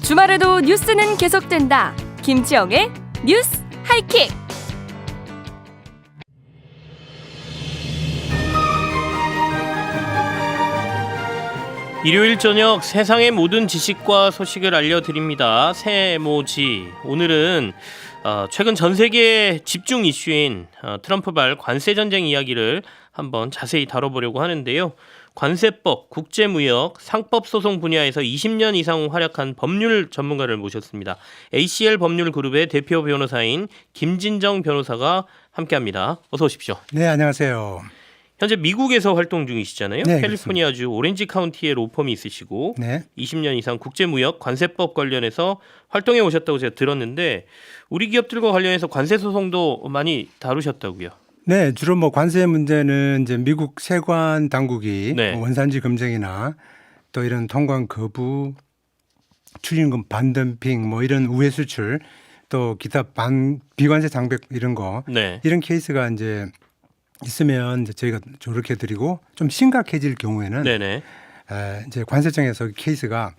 주말에도 뉴스는 계속된다. 김치영의 뉴스 하이킥. 일요일 저녁 세상의 모든 지식과 소식을 알려드립니다. 세모지. 오늘은 최근 전 세계 집중 이슈인 트럼프발 관세 전쟁 이야기를 한번 자세히 다뤄보려고 하는데요. 관세법, 국제무역, 상법소송 분야에서 20년 이상 활약한 법률 전문가를 모셨습니다. ACL 법률그룹의 대표 변호사인 김진정 변호사가 함께합니다. 어서 오십시오. 네, 안녕하세요. 현재 미국에서 활동 중이시잖아요. 네, 캘리포니아주 오렌지 카운티에 로펌이 있으시고 네. 20년 이상 국제무역 관세법 관련해서 활동해 오셨다고 제가 들었는데 우리 기업들과 관련해서 관세 소송도 많이 다루셨다고요. 네, 주로 뭐 관세 문제는 이제 미국 세관 당국이 네. 원산지 검증이나 또 이런 통관 거부, 추징금 반덤핑 뭐 이런 우회 수출 또 기타 비관세 장벽 이런 거 네. 이런 케이스가 이제 있으면 이제 저희가 조력해 드리고 좀 심각해질 경우에는 네네. 이제 관세청에서 케이스가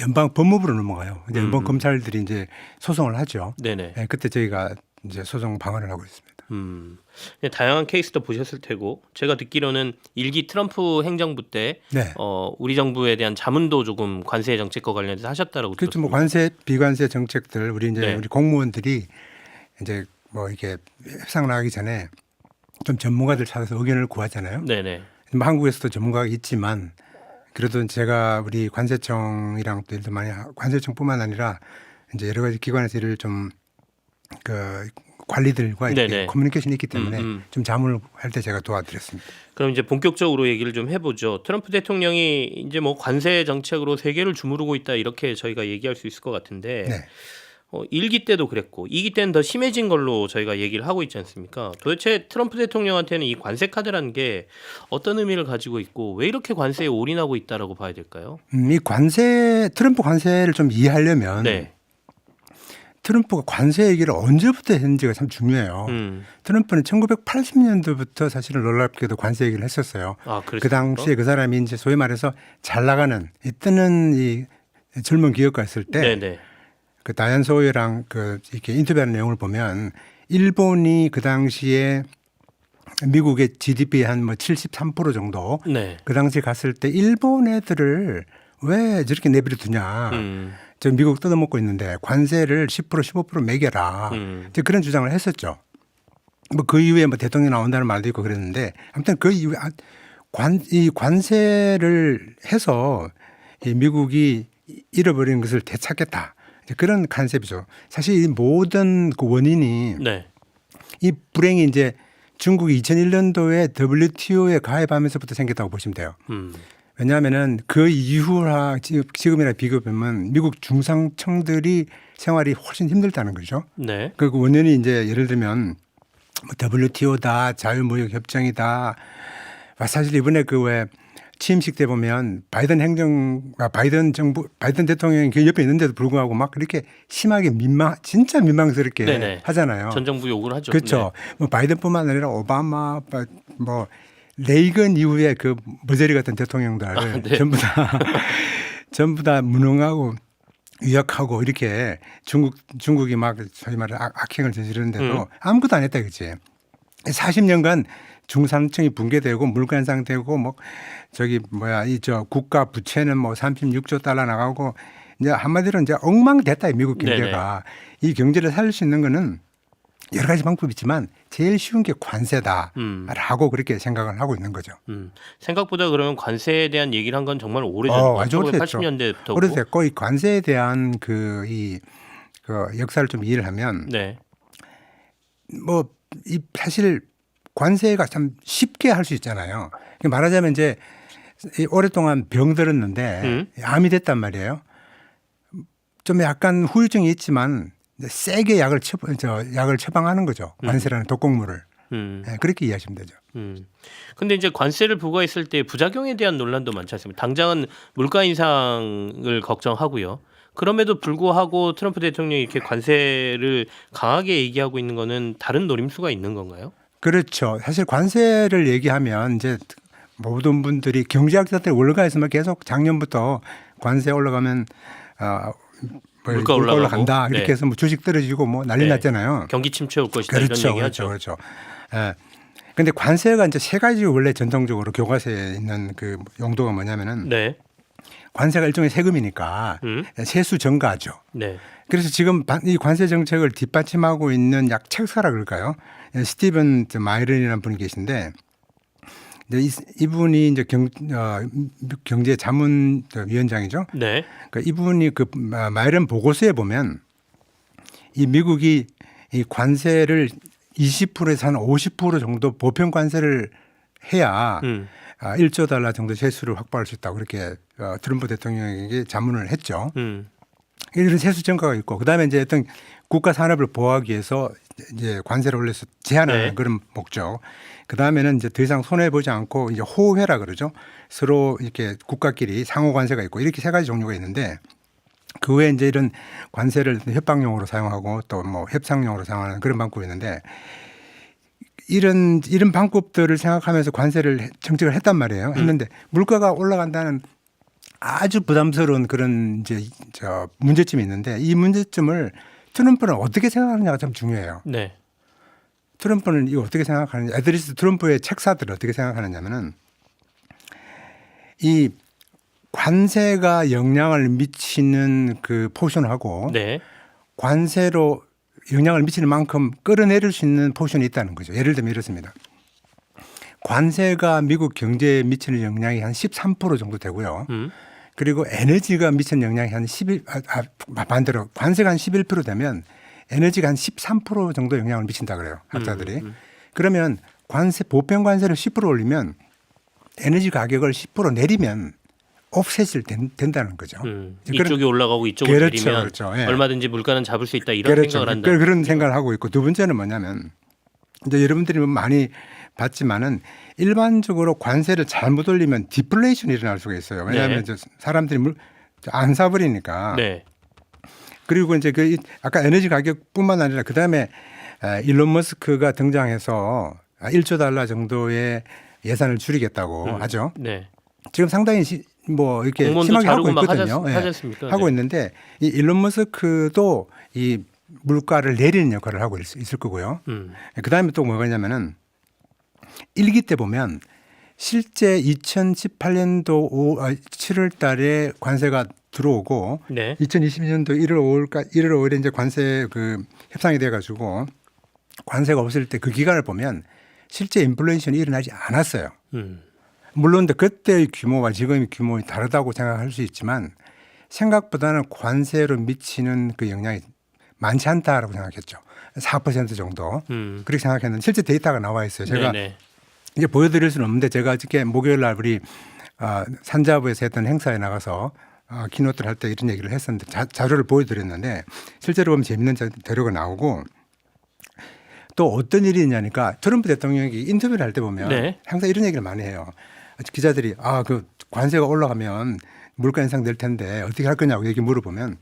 연방 법무부로 넘어가요. 이제 연방 검찰들이 이제 소송을 하죠. 네네. 그때 저희가 이제 소송 방어를 하고 있습니다. 다양한 케이스도 보셨을 테고 제가 듣기로는 일기 트럼프 행정부 때 네. 우리 정부에 대한 자문도 조금 관세 정책과 관련해서 하셨다라고 그렇죠. 들었습니다. 뭐 관세 비관세 정책들 우리 이제 네. 우리 공무원들이 이제 뭐 이렇게 협상 나가기 전에 좀 전문가들 찾아서 의견을 구하잖아요. 네네. 뭐 한국에서도 전문가가 있지만 그래도 제가 우리 관세청이랑 또 일도 많이 관세청뿐만 아니라 이제 여러 가지 기관에서 일을 좀 그 관리들과 이렇게 네네. 커뮤니케이션이 있기 때문에 좀 자문을 할 때 제가 도와드렸습니다. 그럼 이제 본격적으로 얘기를 좀 해보죠. 트럼프 대통령이 이제 뭐 관세 정책으로 세계를 주무르고 있다 이렇게 저희가 얘기할 수 있을 것 같은데 네. 1기 때도 그랬고 2기 때는 더 심해진 걸로 저희가 얘기를 하고 있지 않습니까? 도대체 트럼프 대통령한테는 이 관세 카드라는 게 어떤 의미를 가지고 있고 왜 이렇게 관세에 올인하고 있다라고 봐야 될까요? 이 트럼프 관세를 좀 이해하려면 네. 트럼프가 관세 얘기를 언제부터 했는지가 참 중요해요. 트럼프는 1980년도부터 사실은 놀랍게도 관세 얘기를 했었어요. 아, 그 당시에 그 사람이 이제 소위 말해서 잘 나가는 뜨는 이 젊은 기업가였을 때 네네. 그 다이안 소이랑 그 이렇게 인터뷰하는 내용을 보면 일본이 그 당시에 미국의 GDP 한 뭐 73% 정도 네. 그 당시에 갔을 때 일본 애들을 왜 저렇게 내버려 두냐. 저 미국 뜯어먹고 있는데 관세를 10% 15% 매겨라. 이제 그런 주장을 했었죠. 뭐 그 이후에 뭐 대통령이 나온다는 말도 있고 그랬는데 아무튼 그 이후에 이 관세를 해서 이 미국이 잃어버린 것을 되찾겠다. 그런 컨셉이죠. 사실 이 모든 그 원인이 네. 이 불행이 이제 중국이 2001년도에 WTO에 가입하면서부터 생겼다고 보시면 돼요. 왜냐하면은 그 이후라 지금이나 비교하면 미국 중상층들이 생활이 훨씬 힘들다는 거죠. 네. 그 원인이 이제 예를 들면 뭐 WTO다, 자유무역협정이다. 사실 이번에 그 왜 취임식 때 보면 바이든 대통령이 그 옆에 있는데도 불구하고 막 그렇게 심하게 진짜 민망스럽게 네네. 하잖아요. 전 정부 욕을 하죠. 그렇죠. 뭐 바이든뿐만 아니라 오바마, 뭐 레이건 이후에 그 머저리 같은 대통령들 네. 전부 다 무능하고 유약하고 이렇게 중국이 막 소위 말해 악행을 저지르는데도 아무것도 안 했다 그치. 40년간 중산층이 붕괴되고 물가 인상되고 뭐 저기 국가 부채는 뭐 36조 달러 나가고 이제 한마디로 이제 엉망됐다 미국 경제가. 네네. 이 경제를 살릴 수 있는 거는 여러 가지 방법이 있지만 제일 쉬운 게 관세다라고 그렇게 생각을 하고 있는 거죠. 생각보다 그러면 관세에 대한 얘기를 한 건 정말 오래전이고 아주 1980년대부터 오래됐고 이 관세에 대한 그 역사를 좀 이해를 하면 네. 뭐 이 사실 관세가 참 쉽게 할 수 있잖아요. 말하자면 이제 오랫동안 병들었는데 암이 됐단 말이에요. 좀 약간 후유증이 있지만 세게 약을 처방하는 거죠. 관세라는 독곡물을. 네, 그렇게 이해하시면 되죠. 근데 이제 관세를 부과했을 때 부작용에 대한 논란도 많지 않습니까? 당장은 물가 인상을 걱정하고요. 그럼에도 불구하고 트럼프 대통령이 이렇게 관세를 강하게 얘기하고 있는 거는 다른 노림수가 있는 건가요? 그렇죠. 사실 관세를 얘기하면 이제 모든 분들이 경제학자들 월가에서만 계속 작년부터 관세 올라가면 물가 물가 올라가고. 올라간다 이렇게 네. 해서 뭐 주식 떨어지고 뭐 난리 네. 났잖아요. 경기 침체 올 것이다 그렇죠, 이런 얘기하죠. 그렇죠. 예. 근데 관세가 이제 세 가지 원래 전통적으로 교과서에 있는 그 용도가 뭐냐면은 네. 관세가 일종의 세금이니까 세수 증가하죠. 네. 그래서 지금 이 관세 정책을 뒷받침하고 있는 약 책사라 그럴까요? 스티븐 마이런이라는 분이 계신데 이분이 이제 경제 자문위원장이죠. 네. 그러니까 이분이 그 마이런 보고서에 보면 이 미국이 이 관세를 20%에서 한 50% 정도 보편 관세를 해야 1조 달러 정도 세수를 확보할 수 있다고 그렇게 트럼프 대통령에게 자문을 했죠. 이런 세수 증가가 있고 그다음에 이제 어떤 국가 산업을 보호하기 위해서 이제 관세를 올려서 제한하는 네. 그런 목적. 그다음에는 이제 더 이상 손해 보지 않고 이제 호혜라 그러죠. 서로 이렇게 국가끼리 상호 관세가 있고 이렇게 세 가지 종류가 있는데 그 외에 이제 이런 관세를 협박용으로 사용하고 또 뭐 협상용으로 사용하는 그런 방법이 있는데 이런 방법들을 생각하면서 관세를 정책을 했단 말이에요. 했는데 물가가 올라간다는 아주 부담스러운 그런 이제 문제점이 있는데 이 문제점을 트럼프는 어떻게 생각하느냐가 참 중요해요. 네. 트럼프는 이거 어떻게 생각하느냐. 애드리스 트럼프의 책사들을 어떻게 생각하느냐면은 이 관세가 영향을 미치는 그 포션하고 네. 관세로 영향을 미치는 만큼 끌어내릴 수 있는 포션이 있다는 거죠. 예를 들면 이렇습니다. 관세가 미국 경제에 미치는 영향이 한 13% 정도 되고요. 그리고 에너지가 미치는 영향이 한 11, 반대로 관세가 한 11% 되면 에너지가 한 13% 정도 영향을 미친다 그래요. 학자들이. 그러면 보편 관세를 10% 올리면 에너지 가격을 10% 내리면 옵셋이 된다는 거죠. 이쪽이 올라가고 이쪽을 그렇죠, 내리면 그렇죠. 예. 얼마든지 물가는 잡을 수 있다 이런 그렇죠. 생각을 한다. 그런 생각을 하고 있고 두 번째는 뭐냐면 이제 여러분들이 많이 봤지만은 일반적으로 관세를 잘못 올리면 디플레이션이 일어날 수가 있어요. 왜냐하면 네. 사람들이 안 사버리니까. 네. 그리고 이제 그 아까 에너지 가격뿐만 아니라 그 다음에 일론 머스크가 등장해서 1조 달러 정도의 예산을 줄이겠다고 하죠. 네. 지금 상당히 뭐 이렇게 공무원도 심하게 하고 자르고 막 있거든요. 예. 하셨습니까? 하고 네. 있는데 이 일론 머스크도 이 물가를 내리는 역할을 하고 있을 거고요. 그다음에 또 뭐냐면은 1기 때 보면 실제 2018년도 7월 달에 관세가 들어오고 네. 2020년도 1월 5일에 이제 관세 그 협상이 돼 가지고 관세가 없을 때 그 기간을 보면 실제 인플레이션이 일어나지 않았어요. 물론 그때의 규모와 지금의 규모가 다르다고 생각할 수 있지만 생각보다는 관세로 미치는 그 영향이 많지 않다라고 생각했죠. 4% 정도 그렇게 생각했는데 실제 데이터가 나와 있어요. 제가 네네. 이제 보여드릴 수는 없는데 제가 어저께 목요일 날 우리 산자부에서 했던 행사에 나가서 키노트를 할 때 이런 얘기를 했었는데 자료를 보여드렸는데 실제로 보면 재밌는 자료가 나오고 또 어떤 일이 있냐니까 트럼프 대통령이 인터뷰를 할 때 보면 네. 항상 이런 얘기를 많이 해요. 기자들이 그 관세가 올라가면 물가 인상 될 텐데 어떻게 할 거냐고 얘기 물어보면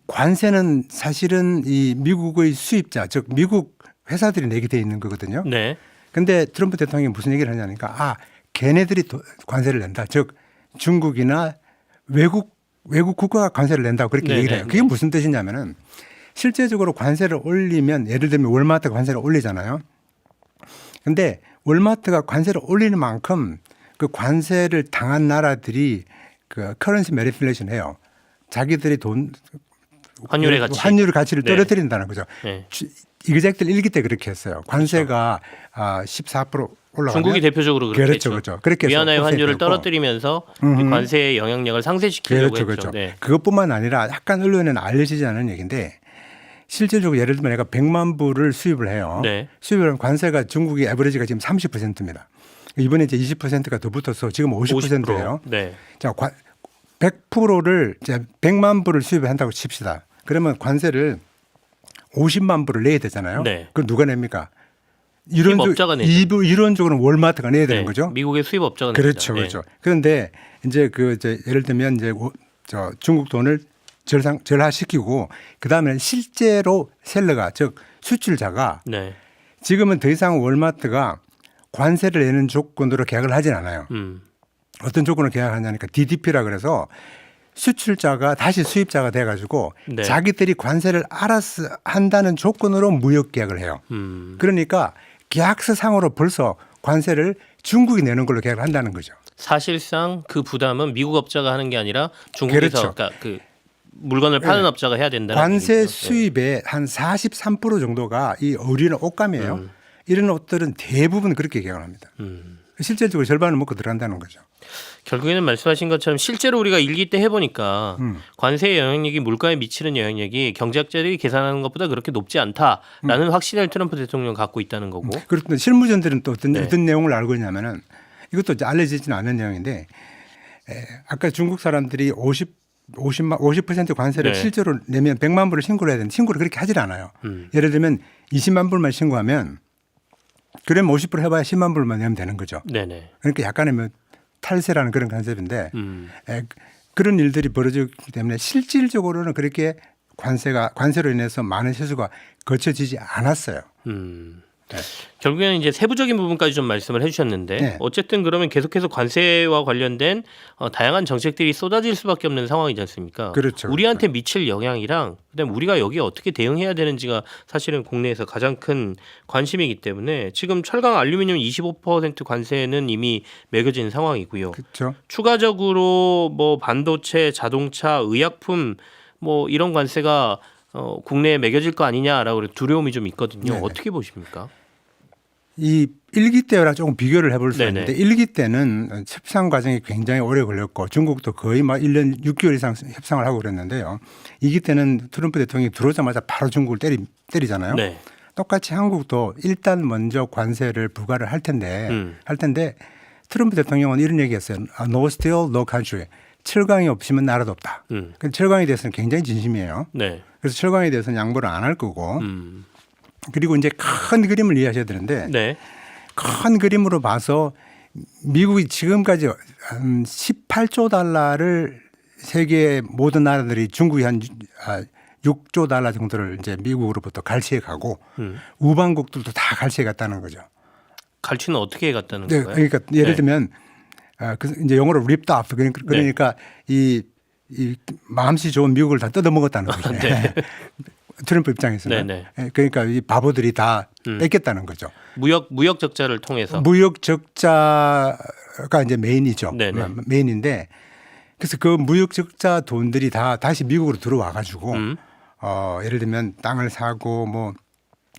관세는 사실은 이 미국의 수입자 즉 미국 회사들이 내게 돼 있는 거거든요. 네. 근데 트럼프 대통령이 무슨 얘기를 하냐니까 걔네들이 관세를 낸다. 즉 중국이나 외국 국가가 관세를 낸다고 그렇게 네네. 얘기를 해요. 그게 무슨 뜻이냐면은 실제적으로 관세를 올리면 예를 들면 월마트가 관세를 올리잖아요. 근데 월마트가 관세를 올리는 만큼 그 관세를 당한 나라들이 그 커런시 매니플레이션 해요. 자기들이 환율의 가치. 환율 가치를 네. 떨어뜨린다는 거죠. 네. 이그젝트를 1기 때 그렇게 했어요. 관세가 14% 올라가면 중국이 대표적으로 그렇게 그렇죠, 했죠. 그렇죠. 그렇게 해서 위안화의 환율을 옵셋되고. 떨어뜨리면서 이 관세의 영향력을 상쇄시키려고 그렇죠, 했죠. 그렇죠. 네. 그것뿐만 아니라 약간 언론에는 알려지지 않은 얘기인데 실질적으로 예를 들면 내가 100만 불을 수입을 해요. 네. 수입을 하면 관세가 중국의 에버리지가 지금 30%입니다. 이번에 이제 20%가 더 붙어서 지금 50%예요. 네. 자, 100%를 이제 100만 불을 수입을 한다고 칩시다. 그러면 관세를 50만 불을 내야 되잖아요. 네. 그걸 누가 냅니까? 수입업자가 내죠. 이론적으로는 월마트가 내야 되는 네. 거죠. 미국의 수입업자가 그렇죠, 냅니다. 그렇죠. 그런데 이제 예를 들면 이제 중국 돈을 절하시키고 그 다음에 실제로 셀러가 즉 수출자가 네. 지금은 더 이상 월마트가 관세를 내는 조건으로 계약을 하진 않아요. 어떤 조건으로 계약하냐니까 DDP라 그래서 수출자가 다시 수입자가 돼가지고 네. 자기들이 관세를 알아서 한다는 조건으로 무역 계약을 해요. 그러니까 계약서상으로 벌써 관세를 중국이 내는 걸로 계약을 한다는 거죠. 사실상 그 부담은 미국 업자가 하는 게 아니라 중국에서 그렇죠. 그러니까 그 물건을 파는 네. 업자가 해야 된다는 관세 얘기죠. 수입의 한 43% 정도가 이 의류나 옷감이에요. 이런 옷들은 대부분 그렇게 계약을 합니다. 실질적으로 절반을 먹고 들어간다는 거죠. 결국에는 말씀하신 것처럼 실제로 우리가 일기 때 해보니까 관세의 영향력이 물가에 미치는 영향력이 경제학자들이 계산하는 것보다 그렇게 높지 않다라는 확신을 트럼프 대통령 갖고 있다는 거고. 그렇던데 실무전들은 또 네. 어떤 내용을 알고 있냐면은 이것도 이제 알려지지는 않은 내용인데 아까 중국 사람들이 50% 관세를 네. 실제로 내면 100만 불을 신고를 해야 되는데 신고를 그렇게 하질 않아요. 예를 들면 20만 불만 신고하면 그러면 50% 해봐야 10만 불만 내면 되는 거죠. 네네. 그러니까 약간의 뭐 탈세라는 그런 컨셉인데 그런 일들이 벌어지기 때문에 실질적으로는 그렇게 관세로 인해서 많은 세수가 거쳐지지 않았어요. 네. 결국에는 이제 세부적인 부분까지 좀 말씀을 해주셨는데 네. 어쨌든 그러면 계속해서 관세와 관련된 다양한 정책들이 쏟아질 수밖에 없는 상황이지 않습니까? 그렇죠. 우리한테 미칠 영향이랑 그다음에 우리가 여기에 어떻게 대응해야 되는지가 사실은 국내에서 가장 큰 관심이기 때문에 지금 철강 알루미늄 25% 관세는 이미 매겨진 상황이고요. 그렇죠. 추가적으로 뭐 반도체, 자동차, 의약품 뭐 이런 관세가 국내에 매겨질 거 아니냐라고 두려움이 좀 있거든요. 네네. 어떻게 보십니까? 이 1기 때랑 조금 비교를 해볼 수 네네. 있는데 1기 때는 협상 과정이 굉장히 오래 걸렸고 중국도 거의 막 1년 6개월 이상 협상을 하고 그랬는데요. 2기 때는 트럼프 대통령이 들어오자마자 바로 중국을 때리잖아요. 네. 똑같이 한국도 일단 먼저 관세를 부과를 할 텐데 트럼프 대통령은 이런 얘기했어요. No steel, no country. 철강이 없으면 나라도 없다. 그 철강에 대해서는 굉장히 진심이에요. 네. 그래서 철강에 대해서는 양보를 안 할 거고 그리고 이제 큰 그림을 이해하셔야 되는데 네. 큰 그림으로 봐서 미국이 지금까지 한 18조 달러를 세계 모든 나라들이 중국이 한 6조 달러 정도를 이제 미국으로부터 갈취해 가고 우방국들도 다 갈취해 갔다는 거죠. 갈취는 어떻게 갔다는 네, 건가요? 그러니까 예를 네. 들면 이제 영어로 ripped off 그러니까 이 마음씨 좋은 미국을 다 뜯어먹었다는 거죠. 네. 트럼프 입장에서는 네네. 그러니까 이 바보들이 다 뺏겼다는 거죠. 무역 적자를 통해서. 무역 적자가 이제 메인이죠. 네네. 메인인데 그래서 그 무역 적자 돈들이 다 다시 미국으로 들어와 가지고 예를 들면 땅을 사고 뭐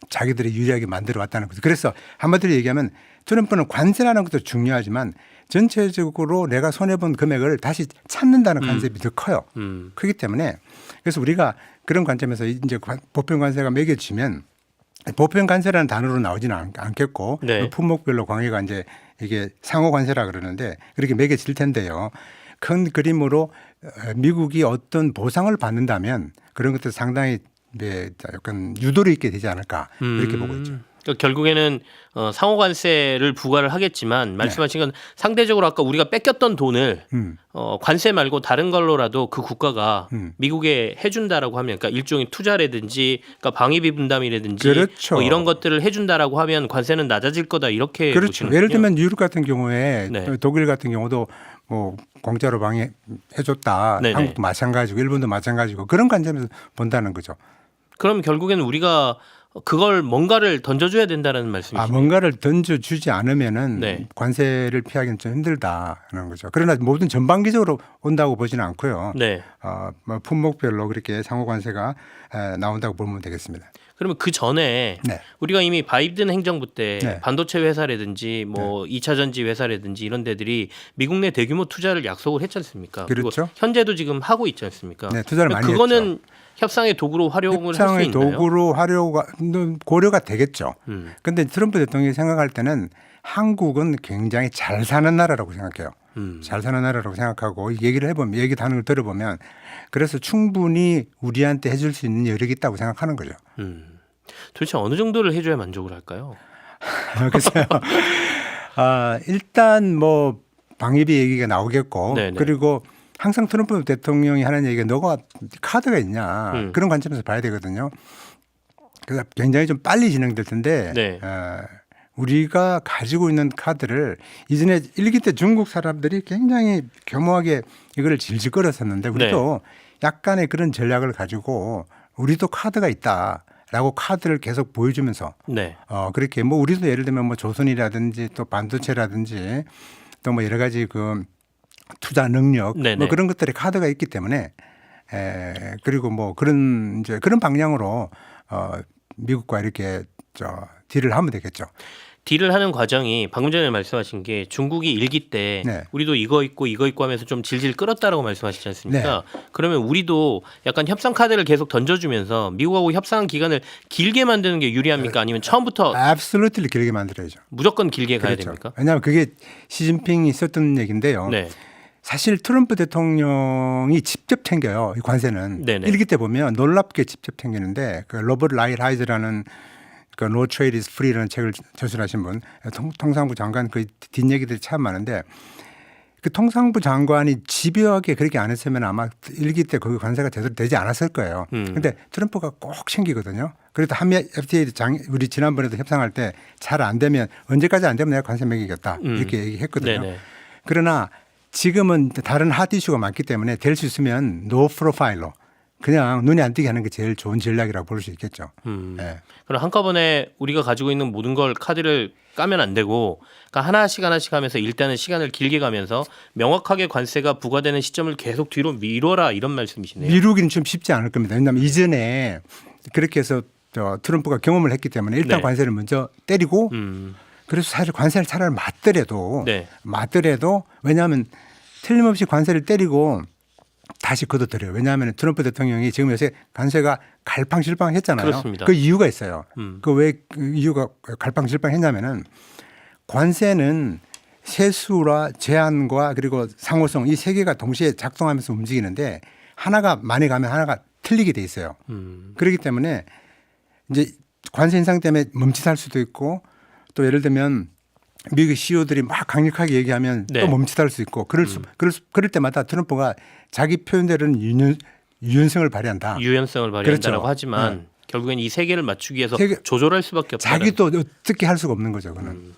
자기들이 유리하게 만들어 왔다는 거죠. 그래서 한마디로 얘기하면 트럼프는 관세라는 것도 중요하지만 전체적으로 내가 손해본 금액을 다시 찾는다는 컨셉이 더 커요. 크기 때문에 그래서 우리가 그런 관점에서 이제 보편 관세가 매겨지면 보편 관세라는 단어로 나오지는 않겠고 네. 품목별로 관계가 이제 이게 상호 관세라 그러는데 그렇게 매겨질 텐데요. 큰 그림으로 미국이 어떤 보상을 받는다면 그런 것도 상당히 약간 유도리 있게 되지 않을까 이렇게 보고 있죠. 그러니까 결국에는 상호 관세를 부과를 하겠지만 말씀하신 건 상대적으로 아까 우리가 뺏겼던 돈을 관세 말고 다른 걸로라도 그 국가가 미국에 해준다라고 하면 그러니까 일종의 투자라든지 그러니까 방위비 분담이라든지 그렇죠. 뭐 이런 것들을 해준다라고 하면 관세는 낮아질 거다 이렇게 그렇죠. 보시는군요. 예를 들면 유럽 같은 경우에 네. 독일 같은 경우도 뭐 공짜로 방해해줬다. 네네. 한국도 마찬가지고 일본도 마찬가지고 그런 관점에서 본다는 거죠. 그럼 결국에는 우리가 그걸 뭔가를 던져줘야 된다는 말씀이시죠? 뭔가를 던져주지 않으면은 네. 관세를 피하기는 좀 힘들다는 거죠. 그러나 모든 전반기적으로 온다고 보지는 않고요. 네. 뭐 품목별로 그렇게 상호 관세가 나온다고 보면 되겠습니다. 그러면 그 전에 네. 우리가 이미 바이든 행정부 때 네. 반도체 회사라든지 뭐 2차 전지 회사라든지 이런 데들이 미국 내 대규모 투자를 약속을 했지 않습니까? 그렇죠. 그리고 현재도 지금 하고 있지 않습니까? 네, 투자를 많이 그거는 했죠. 협상의 도구로 활용을 할 수 협상의 있나요? 도구로 고려가 되겠죠. 그런데 트럼프 대통령이 생각할 때는 한국은 굉장히 잘 사는 나라라고 생각해요. 잘 사는 나라라고 생각하고 얘기를 해보면 얘기 하는 걸 들어보면 그래서 충분히 우리한테 해줄 수 있는 여력이 있다고 생각하는 거죠. 도대체 어느 정도를 해줘야 만족을 할까요? 글쎄요. 일단 뭐 방위비 얘기가 나오겠고 네네. 그리고 항상 트럼프 대통령이 하는 얘기가 너가 카드가 있냐 그런 관점에서 봐야 되거든요. 그래서 굉장히 좀 빨리 진행될 텐데 네. 우리가 가지고 있는 카드를 이전에 일기 때 중국 사람들이 굉장히 겸허하게 이걸 질질 끌었었는데 우리도 약간의 그런 전략을 가지고 우리도 카드가 있다라고 카드를 계속 보여주면서 네. 그렇게 뭐 우리도 예를 들면 뭐 조선이라든지 또 반도체라든지 또 뭐 여러 가지 그 투자 능력 네네. 뭐 그런 것들의 카드가 있기 때문에 그리고 뭐 그런 이제 그런 방향으로 미국과 이렇게 딜을 하면 되겠죠. 딜을 하는 과정이 방금 전에 말씀하신 게 중국이 일기 때 네. 우리도 이거 있고 하면서 좀 질질 끌었다라고 말씀하시지 않습니까? 그러면 우리도 약간 협상 카드를 계속 던져주면서 미국하고 협상 기간을 길게 만드는 게 유리합니까? 아니면 처음부터 absolutely 길게 만들어야죠. 무조건 길게 가야 그렇죠. 됩니까? 왜냐하면 그게 시진핑이 썼던 얘기인데요. 네. 사실 트럼프 대통령이 직접 챙겨요. 이 관세는. 네네. 일기 때 보면 놀랍게 직접 챙기는데 그 로버트 라이트하이즈라는 그 No Trade is Free라는 책을 저술하신 분, 통상부 장관 그 뒷얘기들이 참 많은데 그 통상부 장관이 집요하게 그렇게 안 했으면 아마 일기 때 그 관세가 제대로 되지 않았을 거예요. 그런데 트럼프가 꼭 챙기거든요. 그래도 한미 FTA 우리 지난번에도 협상할 때 잘 안 되면 언제까지 안 되면 내가 관세 매기겠다 이렇게 얘기했거든요. 네네. 그러나 지금은 다른 핫 이슈가 많기 때문에 될 수 있으면 노 프로파일로 그냥 눈에 안 띄게 하는 게 제일 좋은 전략이라고 볼 수 있겠죠. 네. 그럼 한꺼번에 우리가 가지고 있는 모든 걸 카드를 까면 안 되고 그러니까 하나씩 하면서 일단은 시간을 길게 가면서 명확하게 관세가 부과되는 시점을 계속 뒤로 미뤄라 이런 말씀이시네요. 미루기는 좀 쉽지 않을 겁니다. 왜냐하면 이전에 그렇게 해서 트럼프가 경험을 했기 때문에 일단 네. 관세를 먼저 때리고 그래서 사실 관세를 차라리 맞더라도 왜냐하면 틀림없이 관세를 때리고 다시 걷어들여요. 왜냐하면 트럼프 대통령이 지금 요새 관세가 갈팡질팡했잖아요. 그렇습니다. 그 이유가 있어요. 그 왜 이유가 갈팡질팡했냐면은 관세는 세수와 제한과 그리고 상호성 이 세 개가 동시에 작동하면서 움직이는데 하나가 많이 가면 하나가 틀리게 돼 있어요. 그렇기 때문에 이제 관세 인상 때문에 멈칫할 수도 있고 또 예를 들면 미국 CEO들이 막 강력하게 얘기하면 네. 또 멈칫할 수 있고 그럴 때마다 트럼프가 자기 표현대로는 유연성을 발휘한다. 유연성을 발휘한다라고 그렇죠. 하지만 결국엔 이 세 개를 맞추기 위해서 세 개- 조절할 수밖에 없다. 자기도 어떻게 할 수가 없는 거죠. 그거는.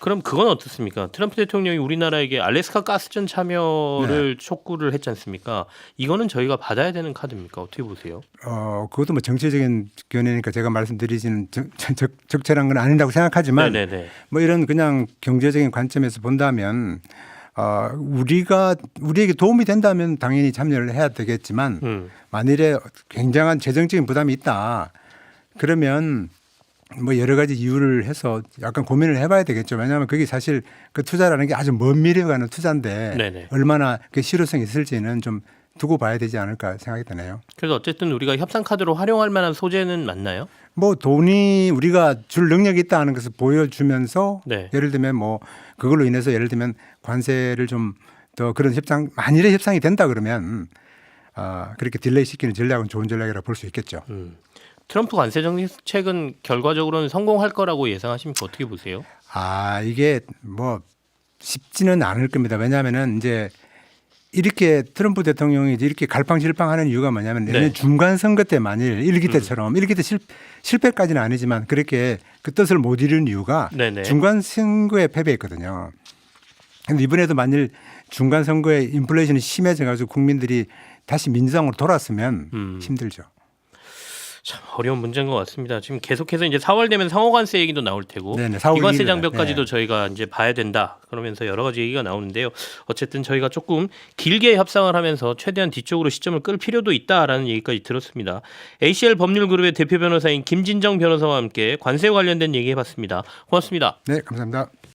그럼 그건 어떻습니까? 트럼프 대통령이 우리나라에게 알래스카 가스전 참여를 촉구를 했지 않습니까? 이거는 저희가 받아야 되는 카드입니까? 어떻게 보세요? 그것도 뭐 정치적인 견해니까 제가 말씀드리지는 적절한 건 아니라고 생각하지만 네네네. 뭐 이런 그냥 경제적인 관점에서 본다면 우리에게 도움이 된다면 당연히 참여를 해야 되겠지만 만일에 굉장한 재정적인 부담이 있다 그러면 뭐 여러 가지 이유를 해서 약간 고민을 해봐야 되겠죠. 왜냐하면 그게 사실 그 투자라는 게 아주 먼 미래에 가는 투자인데 네네. 얼마나 그 실효성이 있을지는 좀 두고 봐야 되지 않을까 생각이 드네요. 그래서 어쨌든 우리가 협상 카드로 활용할 만한 소재는 맞나요? 뭐 돈이 우리가 줄 능력이 있다는 것을 보여주면서 네. 예를 들면 뭐 그걸로 인해서 예를 들면 관세를 좀 더 그런 협상 만일에 협상이 된다 그러면 그렇게 딜레이 시키는 전략은 좋은 전략이라고 볼 수 있겠죠. 트럼프 관세 정책은 결과적으로는 성공할 거라고 예상하십니까? 어떻게 보세요? 이게 뭐 쉽지는 않을 겁니다. 왜냐하면은 이제 이렇게 트럼프 대통령이 이제 이렇게 갈팡질팡하는 이유가 뭐냐면 네. 내년 중간 선거 때 만일 일기 때처럼 일기 때 실패까지는 아니지만 그렇게 그 뜻을 못 이룬 이유가 네네. 중간 선거에 패배했거든요. 그런데 이번에도 만일 중간 선거에 인플레이션이 심해져 가지고 국민들이 다시 민주당으로 돌아왔으면 힘들죠. 참 어려운 문제인 것 같습니다. 지금 계속해서 이제 4월 되면 상호관세 얘기도 나올 테고 네네, 4월 비관세 1일 날. 장벽까지도 네. 저희가 이제 봐야 된다. 그러면서 여러 가지 얘기가 나오는데요. 어쨌든 저희가 조금 길게 협상을 하면서 최대한 뒤쪽으로 시점을 끌 필요도 있다라는 얘기까지 들었습니다. ACL 법률그룹의 대표 변호사인 김진정 변호사와 함께 관세 관련된 얘기 해봤습니다. 고맙습니다. 네, 감사합니다.